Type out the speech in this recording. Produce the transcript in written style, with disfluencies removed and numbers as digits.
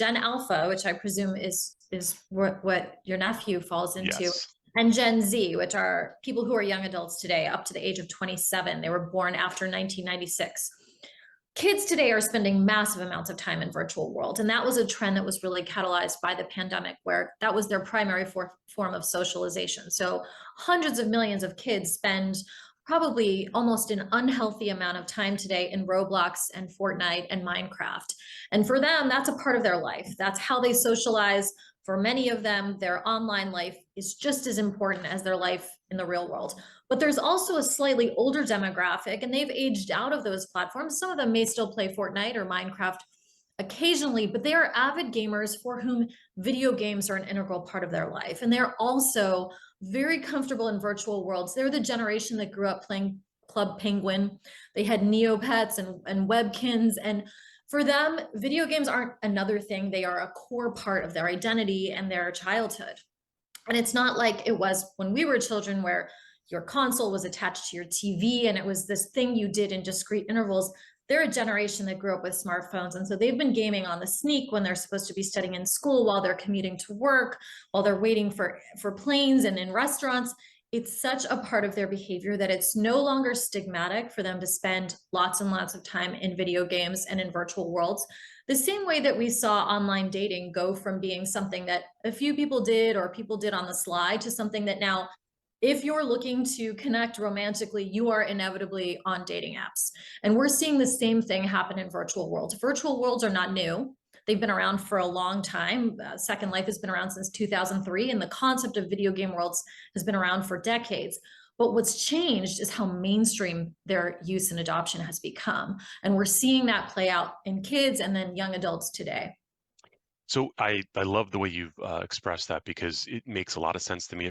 Gen Alpha, which I presume is what your nephew falls into, Yes. and Gen Z, which are people who are young adults today, up to the age of 27. They were born after 1996. Kids today are spending massive amounts of time in virtual worlds. And that was a trend that was really catalyzed by the pandemic, where that was their primary form of socialization. So hundreds of millions of kids spend probably almost an unhealthy amount of time today in Roblox and Fortnite and Minecraft. And for them, that's a part of their life. That's how they socialize. For many of them, their online life is just as important as their life in the real world. But there's also a slightly older demographic, and they've aged out of those platforms. Some of them may still play Fortnite or Minecraft occasionally, but they are avid gamers for whom video games are an integral part of their life. And they're also very comfortable in virtual worlds. They're the generation that grew up playing Club Penguin. They had Neopets and Webkins. And for them, video games aren't another thing. They are a core part of their identity and their childhood. And it's not like it was when we were children, where your console was attached to your TV and it was this thing you did in discrete intervals. They're a generation that grew up with smartphones. And so they've been gaming on the sneak when they're supposed to be studying in school, while they're commuting to work, while they're waiting for planes and in restaurants. It's such a part of their behavior that it's no longer stigmatic for them to spend lots and lots of time in video games and in virtual worlds. The same way that we saw online dating go from being something that a few people did or people did on the sly to something that now, if you're looking to connect romantically, you are inevitably on dating apps. And we're seeing the same thing happen in virtual worlds. Virtual worlds are not new. They've been around for a long time. Second Life has been around since 2003, and the concept of video game worlds has been around for decades. But what's changed is how mainstream their use and adoption has become. And we're seeing that play out in kids and then young adults today. So I love the way you've expressed that, because it makes a lot of sense to me.